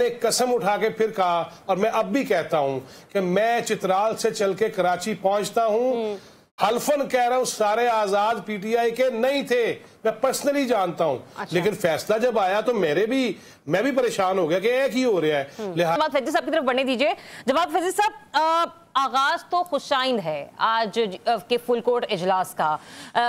एक कसम उठा के फिर कहा और मैं अब भी कहता हूं कि मैं चित्राल से चल के कराची पहुंचता हूं। हल्फन कह रहा हूं सारे आजाद पीटीआई के नहीं थे, मैं पर्सनली जानता हूं। अच्छा। लेकिन फैसला जब आया तो मैं भी परेशान हो गया कि एक ही हो रहा है। जवाब फैजी साहब की तरफ बढ़ने दीजिए। जवाब फैजी साहब, आगाज तो खुशाइंद है आज के फुल कोर्ट इजलास का,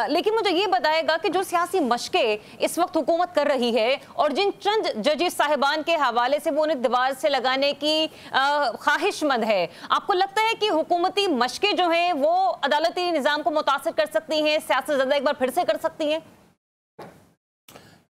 लेकिन मुझे ये बताएगा कि जो सियासी मशकें इस वक्त हुकूमत कर रही है और जिन चंद जजेस साहिबान के हवाले से वो उन्हें दीवार से लगाने की ख्वाहिशमंद है, आपको लगता है कि हुकूमती मशकें जो हैं वो अदालती निज़ाम को मुतासिर कर सकती हैं, सियासत ज़्यादा एक बार फिर से कर सकती हैं?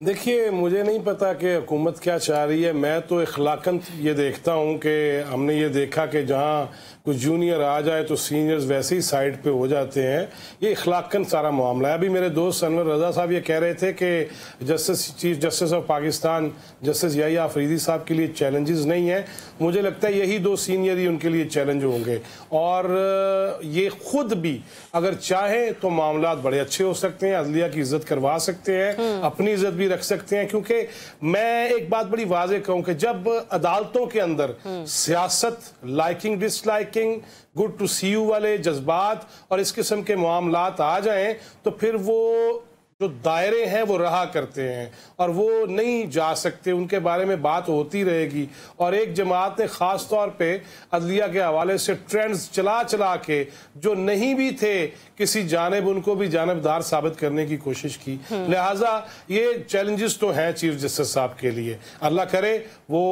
देखिए, मुझे नहीं पता कि हुकूमत क्या चाह रही है। मैं तो इखलाकन ये देखता हूँ कि हमने ये देखा कि जहाँ कुछ जूनियर आ जाए तो सीनियर्स वैसे ही साइड पे हो जाते हैं। ये इखलाकन सारा मामला है। अभी मेरे दोस्त अनवर रजा साहब ये कह रहे थे कि chief justice of Pakistan justice Yahya Afridi साहब के लिए चैलेंजेस नहीं है। मुझे लगता है यही दो सीनियर ही उनके लिए चैलेंज होंगे और ये खुद भी अगर चाहें तो मामला बड़े अच्छे हो सकते हैं, अदलिया की इज्जत करवा सकते हैं, अपनी इज्जत भी रख सकते हैं। क्योंकि मैं एक बात बड़ी वाज़ेह कहूं कि जब अदालतों के अंदर सियासत, liking disliking, good to see you वाले जज्बात और इस किस्म के मामलात आ जाएं तो फिर वो जो दायरे हैं वो रहा करते हैं और वो नहीं जा सकते, उनके बारे में बात होती रहेगी। और एक जमात ने ख़ास तौर पे अदलिया के हवाले से ट्रेंड्स चला चला के जो नहीं भी थे किसी जानिब उनको भी जानबदार साबित करने की कोशिश की। लिहाजा ये चैलेंजेस तो हैं चीफ जस्टिस साहब के लिए। अल्लाह करे वो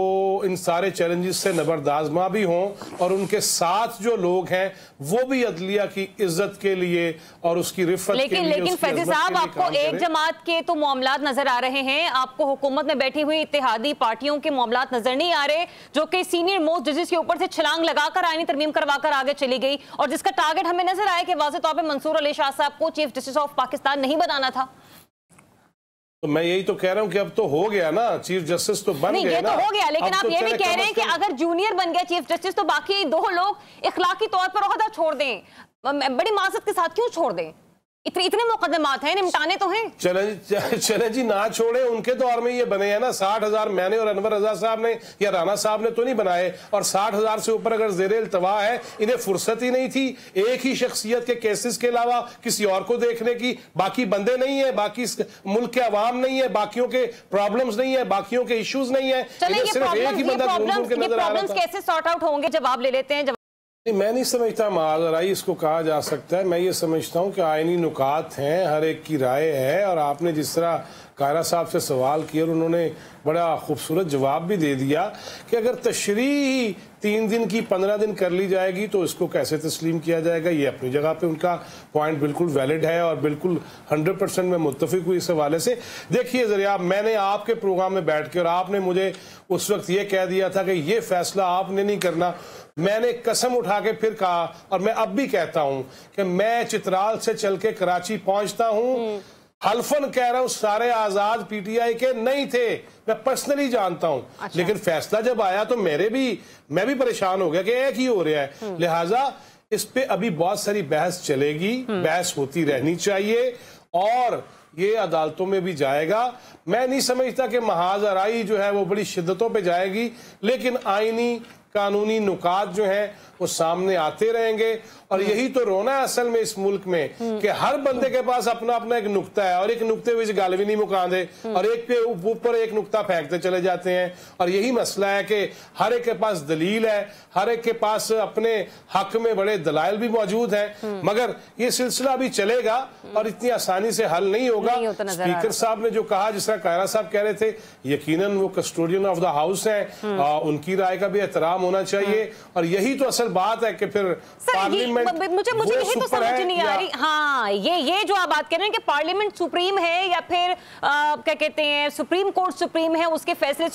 इन सारे चैलेंजेस से नबरदाजमा भी हों और उनके साथ जो लोग हैं वो भी अदलिया की इज्जत के लिए और उसकी रिफत के लिए। लेकिन फैजी साहब, आपको एक जमात के तो मामलात नजर आ रहे हैं, आपको हुकूमत में बैठी हुई इत्तेहादी पार्टियों के मामलात नजर नहीं आ रहे, जो कि सीनियर मोस्ट जजेस के ऊपर से छलांग लगाकर आईनी तरमीम करवाकर आगे चली गई और जिसका टारगेट हमें नजर आया कि वाज़ेह तौर पे मंसूर अली शाह साहब को चीफ जस्टिस ऑफ पाकिस्तान नहीं बनाना था। तो मैं यही तो कह रहा हूं कि अब तो हो गया ना, चीफ जस्टिस तो बन गए ना। तो हो गया, लेकिन आप ये भी कह रहे हैं कि अगर जूनियर बन गया चीफ जस्टिस तो बाकी दो लोग इखलाकी तौर पर ओहदा छोड़ दें। बड़ी माजरत के साथ क्यों छोड़ दें? इतने मुकदमात हैं, निपटाने तो हैं। चले जी, ना छोड़े। उनके दौर में ये बने हैं ना 60,000 मैंने और अनवर रजा साहब ने या राना साहब ने तो नहीं बनाए। और 60,000 से ऊपर अगर ज़ेरे इल्तवा है, इन्हें फुर्सत ही नहीं थी एक ही शख्सियत के केसेस के अलावा किसी और को देखने की। बाकी बंदे नहीं है, बाकी मुल्क के अवाम नहीं है, बाकियों के प्रॉब्लम्स नहीं है, बाकियों के इश्यूज नहीं है। सिर्फ एक ही बंदा कैसे सॉर्ट आउट होंगे? जवाब ले लेते हैं। मैं नहीं समझता माजराई इसको कहा जा सकता है। मैं ये समझता हूँ कि आईनी नुकात हैं, हर एक की राय है। और आपने जिस तरह कायरा साहब से सवाल किया और उन्होंने बड़ा खूबसूरत जवाब भी दे दिया कि अगर तशरीह 3 दिन की 15 दिन कर ली जाएगी तो इसको कैसे तस्लीम किया जाएगा। ये अपनी जगह पे उनका पॉइंट बिल्कुल वैलिड है और बिल्कुल 100% में मुत्तफिक हुई इस हवाले से। देखिए ज़रिया, मैंने आपके प्रोग्राम में बैठ के और आपने मुझे उस वक्त ये कह दिया था कि ये फैसला आपने नहीं करना। मैंने कसम उठा के फिर कहा और मैं अब भी कहता हूं कि मैं चित्राल से चल के कराची पहुंचता हूं। हल्फन कह रहा हूं सारे आजाद पीटीआई के नहीं थे, मैं पर्सनली जानता हूं। अच्छा। लेकिन फैसला जब आया तो मैं भी परेशान हो गया कि एक ही हो रहा है। लिहाजा इस पे अभी बहुत सारी बहस चलेगी, बहस होती रहनी चाहिए और ये अदालतों में भी जाएगा। मैं नहीं समझता कि महाजराई जो है वो बड़ी शिद्दतों पे जाएगी, लेकिन आईनी कानूनी नुकात जो हैं वो सामने आते रहेंगे। और यही तो रोना है असल में इस मुल्क में कि हर बंदे के पास अपना अपना एक नुक्ता है और एक नुक्ते में गाल भी नहीं मुकांदे और एक पे ऊपर एक नुक्ता फेंकते चले जाते हैं। और यही मसला है कि हर एक के पास दलील है, हर एक के पास अपने हक में बड़े दलाइल भी मौजूद हैं, मगर ये सिलसिला भी चलेगा और इतनी आसानी से हल नहीं होगा। स्पीकर साहब ने जो कहा, जिस तरह कायरा साहब कह रहे थे, यकीनन वो कस्टोडियन ऑफ द हाउस हैं, उनकी राय का भी एहतराम होना चाहिए। और यही तो असल बात है कि फिर पार्लियामेंट मुझे यही तो समझ नहीं आ रही। हाँ, ये जो आप बात कर रहे हैं कि पार्लियामेंट सुप्रीम है या फिर क्या कहते हैं सुप्रीम कोर्ट सुप्रीम है, उसके फैसले